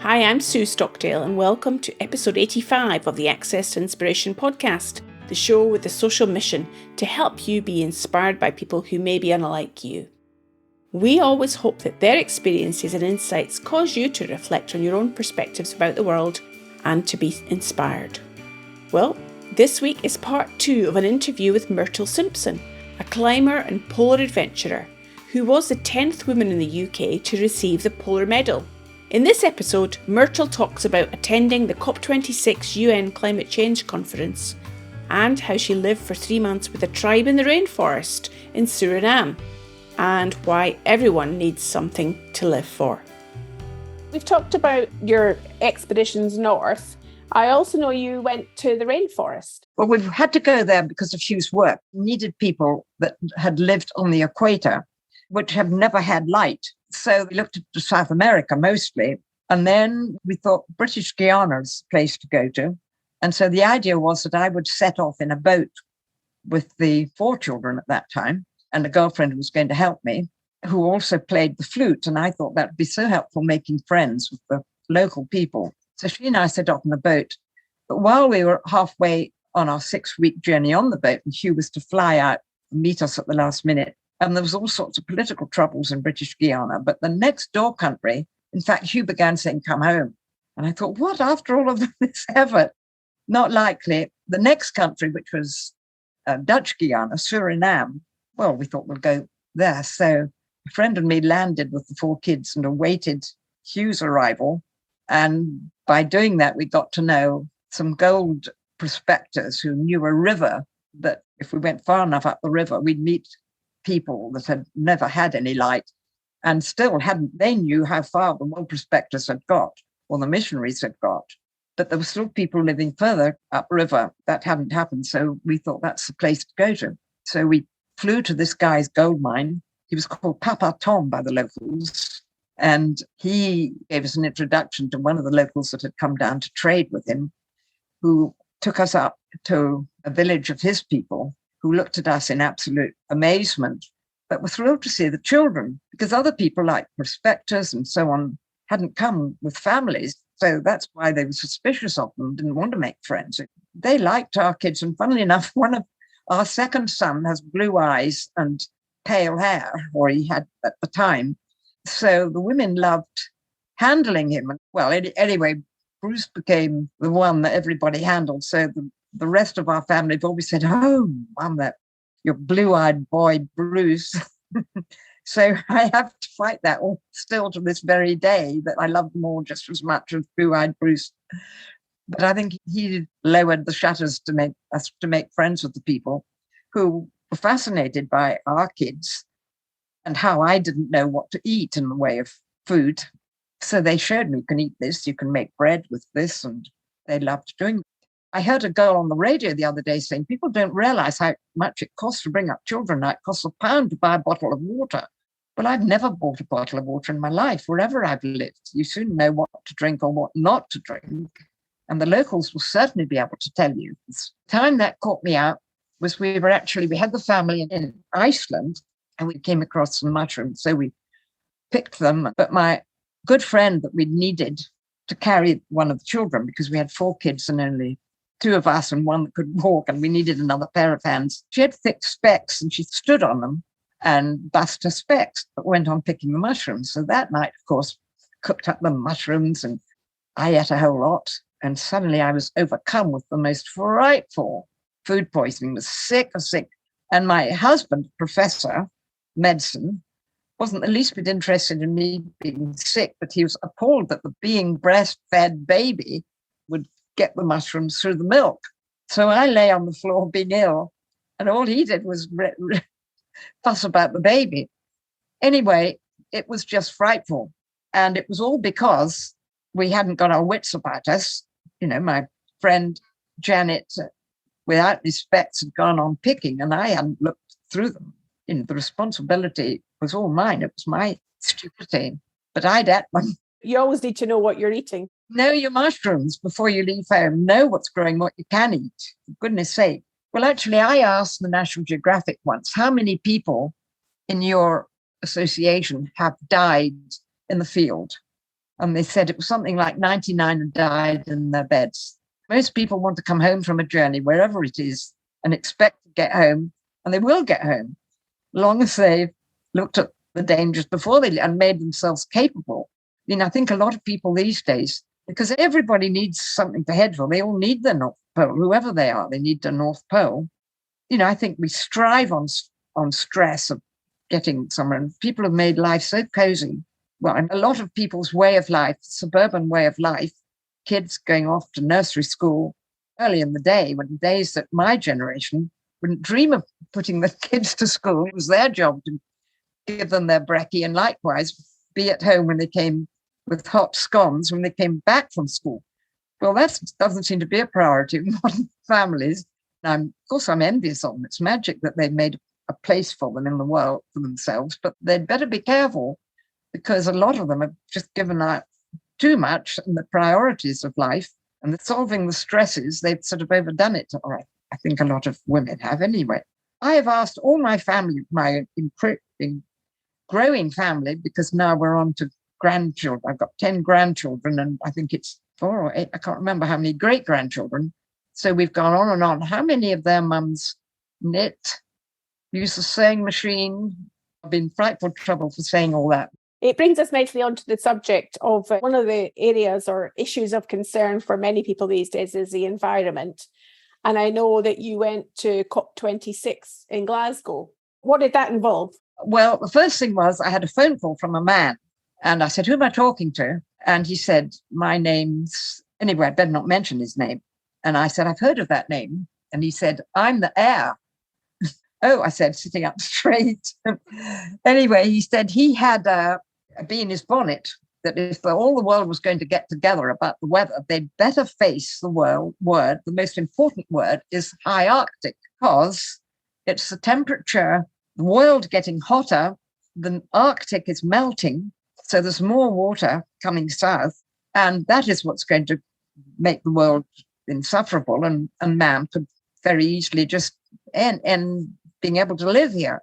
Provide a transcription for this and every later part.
Hi, I'm Sue Stockdale and welcome to episode 85 of the Access to Inspiration podcast, the show with a social mission to help you be inspired by people who may be unlike you. We always hope that their experiences and insights cause you to reflect on your own perspectives about the world and to be inspired. Well, this week is part 2 of an interview with Myrtle Simpson, a climber and polar adventurer who was the 10th woman in the UK to receive the Polar Medal. In this episode, Myrtle talks about attending the COP26 UN Climate Change Conference and how she lived for 3 months with a tribe in the rainforest in Surinam and why everyone needs something to live for. We've talked about your expeditions north. I also know you went to the rainforest. Well, we've had to go there because of Hugh's work. We needed people that had lived on the equator, which have never had light. So we looked at South America mostly. And then we thought British Guiana is the place to go to. And so the idea was that I would set off in a boat with the 4 children at that time. And a girlfriend who was going to help me, who also played the flute. And I thought that would be so helpful making friends with the local people. So she and I set off in the boat. But while we were halfway on our 6-week journey on the boat, and Hugh was to fly out and meet us at the last minute, and there was all sorts of political troubles in British Guiana. But the next door country, in fact, Hugh began saying, come home. And I thought, what, after all of this effort? Not likely. The next country, which was Dutch Guiana, Surinam, well, we thought we'll go there. So a friend and me landed with the 4 kids and awaited Hugh's arrival. And by doing that, we got to know some gold prospectors who knew a river that if we went far enough up the river, we'd meet people that had never had any light and still hadn't. They knew how far the gold prospectors had got, or the missionaries had got, but there were still people living further upriver. That hadn't happened. So we thought that's the place to go to. So we flew to this guy's gold mine. He was called Papa Tom by the locals. And he gave us an introduction to one of the locals that had come down to trade with him, who took us up to a village of his people, who looked at us in absolute amazement, but were thrilled to see the children, because other people like prospectors and so on hadn't come with families. So that's why they were suspicious of them, didn't want to make friends. They liked our kids. And funnily enough, one of our second son has blue eyes and pale hair, or he had at the time. So the women loved handling him. Well, anyway, Bruce became the one that everybody handled. So the rest of our family have always said, oh, Mum, that your blue-eyed boy, Bruce. So I have to fight that still to this very day, that I love them all just as much as blue-eyed Bruce. But I think he lowered the shutters to make us to make friends with the people who were fascinated by our kids and how I didn't know what to eat in the way of food. So they showed me, you can eat this, you can make bread with this, and they loved doing it. I heard a girl on the radio the other day saying people don't realize how much it costs to bring up children now. It costs £1 to buy a bottle of water. Well, I've never bought a bottle of water in my life, wherever I've lived. You soon know what to drink or what not to drink. And the locals will certainly be able to tell you. The time that caught me out was we had the family in Iceland, and we came across some mushrooms. So we picked them. But my good friend that we needed to carry one of the children, because we had 4 kids and only 2 of us and one that could walk, and we needed another pair of hands. She had thick specs and she stood on them and bust her specs, but went on picking the mushrooms. So that night, of course, cooked up the mushrooms and I ate a whole lot. And suddenly I was overcome with the most frightful food poisoning, was sick. And my husband, professor, medicine, wasn't the least bit interested in me being sick, but he was appalled that the being breastfed baby would get the mushrooms through the milk. So I lay on the floor being ill, and all he did was fuss about the baby. Anyway, it was just frightful. And it was all because we hadn't got our wits about us. You know, my friend Janet, without respects, had gone on picking, and I hadn't looked through them. You know, the responsibility was all mine. It was my stupidity. But I'd ate one. You always need to know what you're eating. Know your mushrooms before you leave home. Know what's growing, what you can eat. For goodness sake. Well, actually, I asked the National Geographic once, how many people in your association have died in the field? And they said it was something like 99 had died in their beds. Most people want to come home from a journey, wherever it is, and expect to get home, and they will get home, long as they've looked at the dangers before they and made themselves capable. I think a lot of people these days, because everybody needs something to head for, they all need the North Pole, whoever they are, they need the North Pole. I think we strive on stress of getting somewhere, and people have made life so cozy. Well, and a lot of people's way of life, suburban way of life, kids going off to nursery school early in the day, when days that my generation wouldn't dream of putting the kids to school. It was their job to give them their brekkie, and likewise be at home when they came with hot scones when they came back from school. Well, that doesn't seem to be a priority in modern families. And of course, I'm envious of them. It's magic that they've made a place for them in the world for themselves, but they'd better be careful, because a lot of them have just given out too much in the priorities of life, and solving the stresses, they've sort of overdone it. Or I think a lot of women have anyway. I have asked all my family, my growing family, because now we're on to grandchildren. I've got 10 grandchildren, and I think it's 4 or 8, I can't remember how many great-grandchildren. So we've gone on and on. How many of their mums knit, use the sewing machine? I've been in frightful trouble for saying all that. It brings us nicely onto the subject of one of the areas or issues of concern for many people these days is the environment. And I know that you went to COP26 in Glasgow. What did that involve? Well, the first thing was I had a phone call from a man, and I said, who am I talking to? And he said, my name's, anyway, I'd better not mention his name. And I said, I've heard of that name. And he said, I'm the heir. Oh, I said, sitting up straight. Anyway, he said he had a bee in his bonnet, that if all the world was going to get together about the weather, they'd better face the word. The most important word is high Arctic, because it's the temperature, the world getting hotter, the Arctic is melting, so there's more water coming south, and that is what's going to make the world insufferable, and man could very easily just end being able to live here.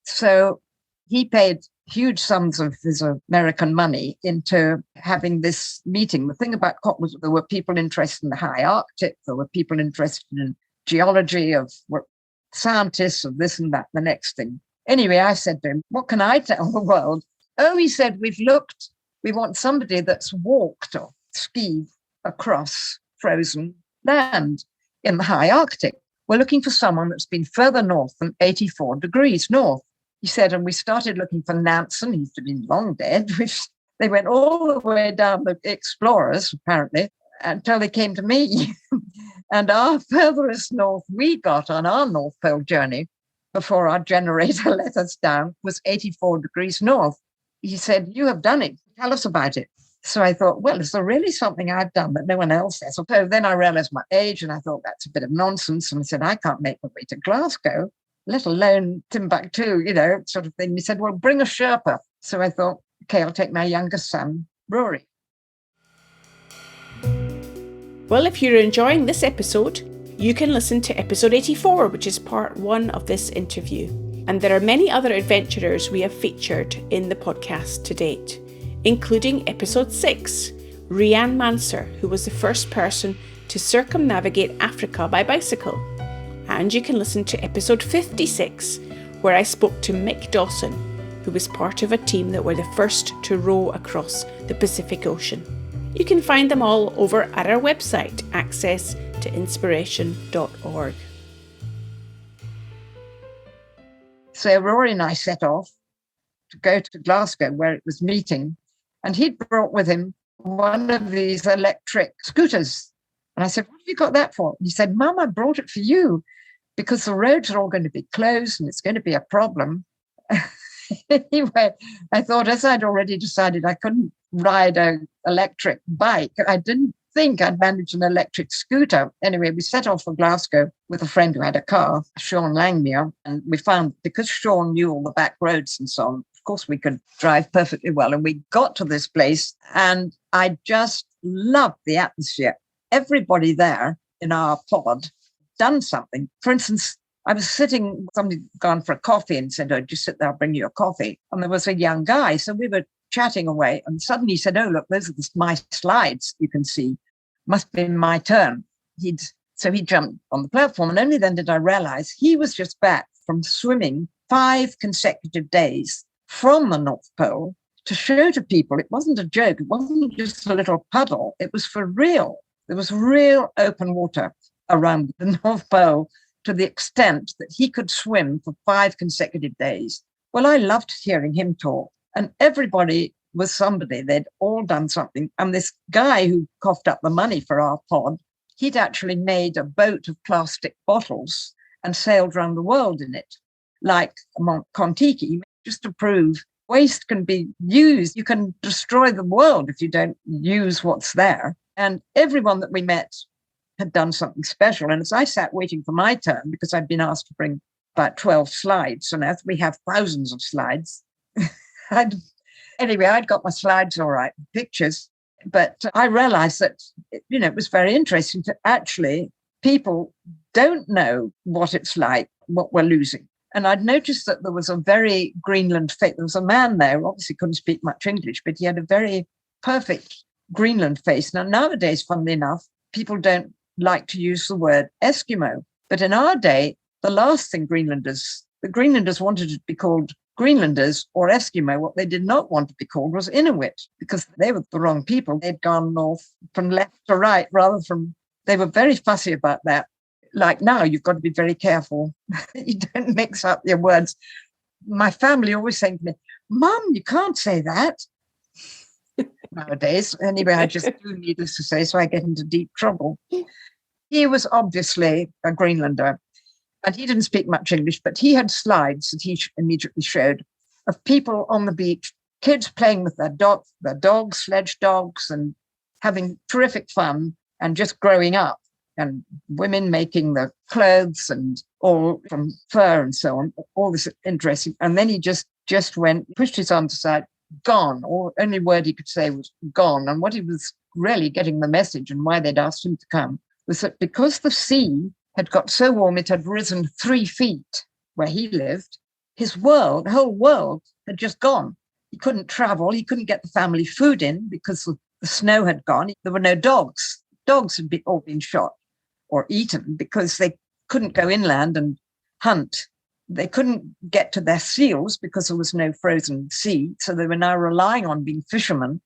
So he paid huge sums of his American money into having this meeting. The thing about COP was there were people interested in the high Arctic, there were people interested in geology, of what scientists of this and that, the next thing. Anyway, I said to him, what can I tell the world? Oh, he said, we want somebody that's walked or skied across frozen land in the high Arctic. We're looking for someone that's been further north than 84 degrees north. He said, and we started looking for Nansen. He's been long dead. They went all the way down, the explorers, apparently, until they came to me. And our furthest north we got on our North Pole journey before our generator let us down was 84 degrees north. He said, you have done it. Tell us about it. So I thought, well, is there really something I've done that no one else has? So then I realized my age, and I thought that's a bit of nonsense. And I said, I can't make my way to Glasgow, let alone Timbuktu, sort of thing. He said, well, bring a Sherpa. So I thought, okay, I'll take my youngest son, Rory. Well, if you're enjoying this episode, you can listen to episode 84, which is part 1 of this interview. And there are many other adventurers we have featured in the podcast to date, including episode 6, Rianne Manser, who was the first person to circumnavigate Africa by bicycle. And you can listen to episode 56, where I spoke to Mick Dawson, who was part of a team that were the first to row across the Pacific Ocean. You can find them all over at our website, accesstoinspiration.org. So Rory and I set off to go to Glasgow, where it was meeting, and he'd brought with him one of these electric scooters. And I said, what have you got that for? And he said, Mum, I brought it for you because the roads are all going to be closed and it's going to be a problem. Anyway, I thought, as I'd already decided I couldn't ride an electric bike, I didn't think I'd manage an electric scooter. Anyway, we set off for Glasgow with a friend who had a car, Sean Langmuir, and we found, because Sean knew all the back roads and so on, of course we could drive perfectly well. And we got to this place and I just loved the atmosphere. Everybody there in our pod done something. For instance, I was sitting, somebody gone for a coffee and said, oh, just sit there, I'll bring you a coffee. And there was a young guy. So we were chatting away. And suddenly he said, oh, look, those are my slides you can see. Must be my turn. So he jumped on the platform. And only then did I realize he was just back from swimming 5 consecutive days from the North Pole to show to people it wasn't a joke. It wasn't just a little puddle. It was for real. There was real open water around the North Pole to the extent that he could swim for 5 consecutive days. Well, I loved hearing him talk. And everybody was somebody. They'd all done something. And this guy who coughed up the money for our pod, he'd actually made a boat of plastic bottles and sailed around the world in it, like Mont Kontiki, just to prove waste can be used. You can destroy the world if you don't use what's there. And everyone that we met had done something special. And as I sat waiting for my turn, because I'd been asked to bring about 12 slides, and as we have thousands of slides, I'd got my slides all right, pictures. But I realized that, it was very interesting to actually, people don't know what it's like, what we're losing. And I'd noticed that there was a very Greenland face. There was a man there who obviously couldn't speak much English, but he had a very perfect Greenland face. Now, nowadays, funnily enough, people don't like to use the word Eskimo. But in our day, the last thing the Greenlanders wanted to be called Greenlanders or Eskimo. What they did not want to be called was Inuit, because they were the wrong people. They'd gone north from left to right they were very fussy about that. Like now, you've got to be very careful. You don't mix up your words. My family always saying to me, Mum, you can't say that. Nowadays, anyway, I just do needless to say, so I get into deep trouble. He was obviously a Greenlander, and he didn't speak much English, but he had slides that he immediately showed of people on the beach, kids playing with their dogs, sledge dogs, and having terrific fun and just growing up, and women making the clothes and all from fur and so on, all this interesting. And then he just went, pushed his arms aside, gone, or only word he could say was gone. And what he was really getting the message and why they'd asked him to come was that because the sea had got so warm, it had risen 3 feet where he lived, his whole world had just gone. He couldn't travel. He couldn't get the family food in because the snow had gone. There were no dogs. Dogs had all been shot or eaten because they couldn't go inland and hunt. They couldn't get to their seals because there was no frozen sea. So they were now relying on being fishermen.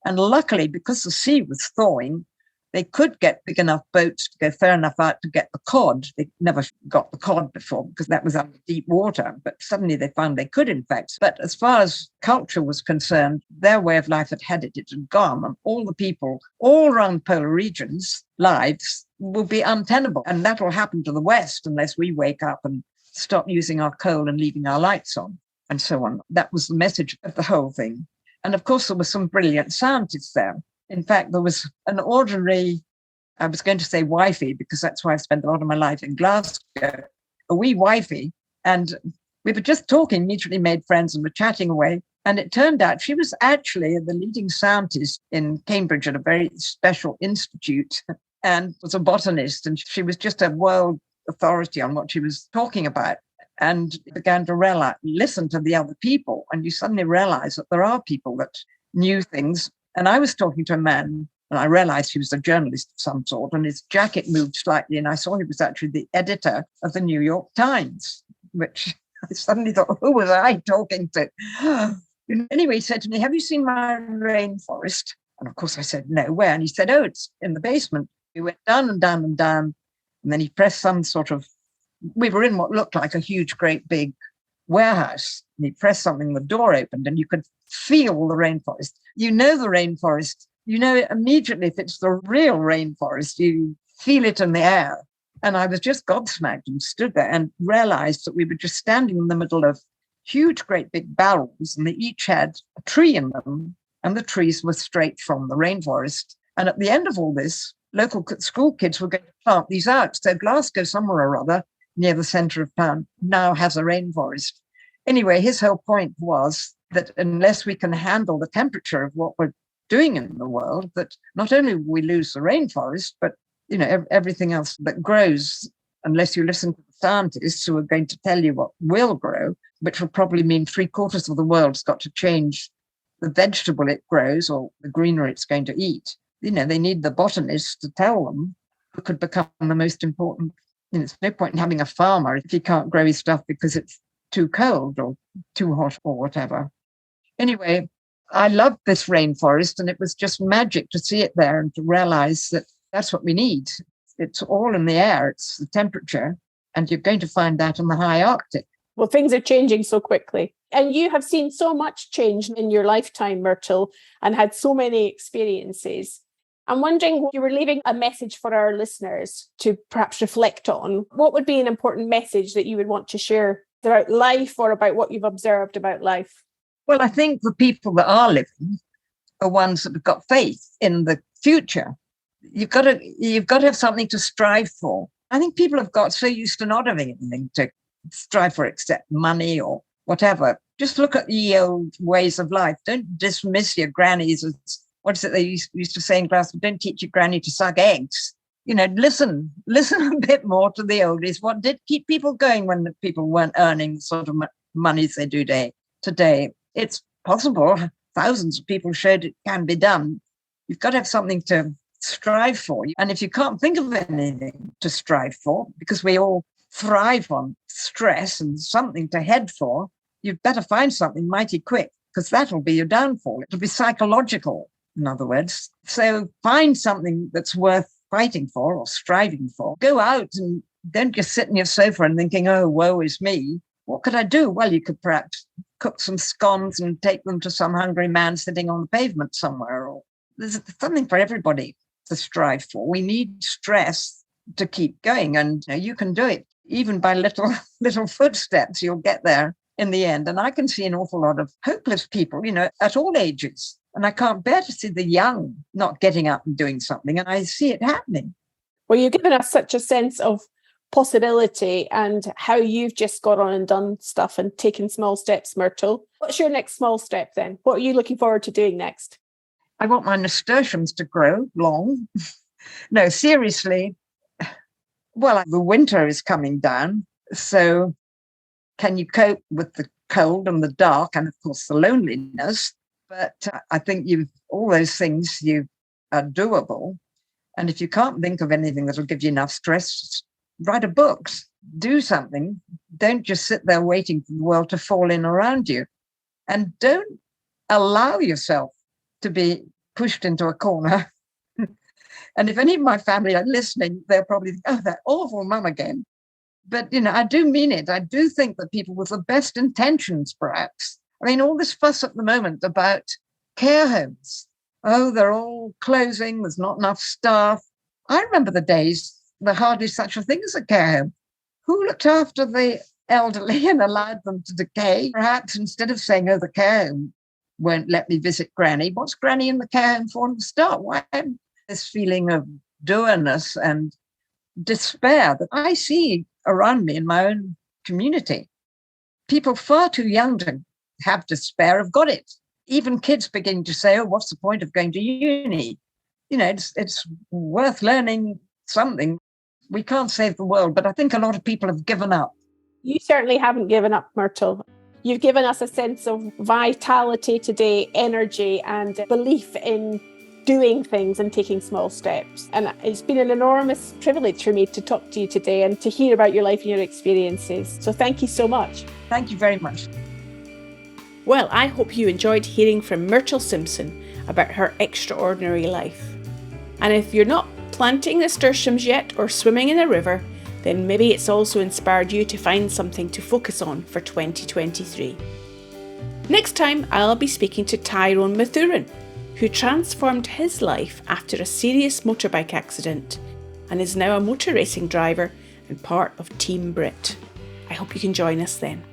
And luckily, because the sea was thawing, they could get big enough boats to go far enough out to get the cod. They never got the cod before because that was under deep water. But suddenly they found they could, in fact. But as far as culture was concerned, their way of life had it. It had gone. And all the people all around polar regions' lives will be untenable. And that will happen to the West unless we wake up and stop using our coal and leaving our lights on and so on. That was the message of the whole thing. And of course, there were some brilliant scientists there. In fact, there was an ordinary, I was going to say wifey, because that's why I've spent a lot of my life in Glasgow, a wee wifey. And we were just talking, mutually made friends, and were chatting away. And it turned out she was actually the leading scientist in Cambridge at a very special institute and was a botanist. And she was just a world authority on what she was talking about. And began to listen to the other people. And you suddenly realize that there are people that knew things. And I was talking to a man, and I realized he was a journalist of some sort, and his jacket moved slightly, and I saw he was actually the editor of the New York Times, which I suddenly thought, who was I talking to? Anyway, he said to me, have you seen my rainforest? And of course I said, no, where? And he said, oh, it's in the basement. We went down and down and down, and then he pressed some sort of, we were in what looked like a huge, great big warehouse, and he pressed something, the door opened, and you could feel the rainforest. You know the rainforest. You know it immediately if it's the real rainforest. You feel it in the air. And I was just gobsmacked and stood there and realized that we were just standing in the middle of huge, great big barrels, and they each had a tree in them, and the trees were straight from the rainforest. And at the end of all this, local school kids were going to plant these out. So Glasgow, somewhere or other, near the center of town, now has a rainforest. Anyway, his whole point was that unless we can handle the temperature of what we're doing in the world, that not only will we lose the rainforest, but everything else that grows, unless you listen to the scientists who are going to tell you what will grow, which will probably mean 3/4 of the world's got to change the vegetable it grows or the greenery it's going to eat. They need the botanist to tell them what could become the most important. It's no point in having a farmer if he can't grow his stuff because it's too cold or too hot or whatever. Anyway, I loved this rainforest, and it was just magic to see it there and to realize that that's what we need. It's all in the air. It's the temperature, and you're going to find that in the high Arctic. Well, things are changing so quickly. And you have seen so much change in your lifetime, Myrtle, and had so many experiences. I'm wondering, if you were leaving a message for our listeners to perhaps reflect on, what would be an important message that you would want to share about life or about what you've observed about life? Well, I think the people that are living are ones that have got faith in the future. You've got to have something to strive for. I think people have got so used to not having anything to strive for except money or whatever. Just look at the old ways of life. Don't dismiss your grannies as, what is it they used to say in Glasgow? Don't teach your granny to suck eggs. Listen a bit more to the oldies. What did keep people going when the people weren't earning the sort of monies they do today? It's possible. Thousands of people showed it can be done. You've got to have something to strive for. And if you can't think of anything to strive for, because we all thrive on stress and something to head for, you'd better find something mighty quick, because that'll be your downfall. It'll be psychological, in other words. So find something that's worth fighting for or striving for. Go out and don't just sit in your sofa and thinking, oh, woe is me. What could I do? Well, you could perhaps cook some scones and take them to some hungry man sitting on the pavement somewhere. Or there's something for everybody to strive for. We need stress to keep going, and you can do it. Even by little footsteps, you'll get there in the end. And I can see an awful lot of hopeless people, at all ages. And I can't bear to see the young not getting up and doing something. And I see it happening. Well, you've given us such a sense of possibility and how you've just got on and done stuff and taken small steps, Myrtle. What's your next small step then? What are you looking forward to doing next? I want my nasturtiums to grow long. No, seriously. Well, the winter is coming down. So can you cope with the cold and the dark and, of course, the loneliness? But I think all those things are doable. And if you can't think of anything that'll give you enough stress, write a book, do something. Don't just sit there waiting for the world to fall in around you. And don't allow yourself to be pushed into a corner. And if any of my family are listening, they'll probably think, oh, that awful mum again. But, I do mean it. I do think that people with the best intentions, perhaps. I mean, all this fuss at the moment about care homes. Oh, they're all closing. There's not enough staff. I remember the days there hardly such a thing as a care home. Who looked after the elderly and allowed them to decay? Perhaps instead of saying, oh, the care home won't let me visit Granny, what's Granny in the care home for to start? Why this feeling of dourness and despair that I see around me in my own community? People far too young to have despair have got it. Even kids beginning to say, oh, what's the point of going to uni? It's worth learning something. We can't save the world, but I think a lot of people have given up. You certainly haven't given up, Myrtle. You've given us a sense of vitality today, energy and belief in doing things and taking small steps. And it's been an enormous privilege for me to talk to you today and to hear about your life and your experiences. So thank you so much. Thank you very much. Well, I hope you enjoyed hearing from Myrtle Simpson about her extraordinary life. And if you're not planting nasturtiums yet or swimming in a river, then maybe it's also inspired you to find something to focus on for 2023. Next time, I'll be speaking to Tyrone Mathurin, who transformed his life after a serious motorbike accident and is now a motor racing driver and part of Team Brit. I hope you can join us then.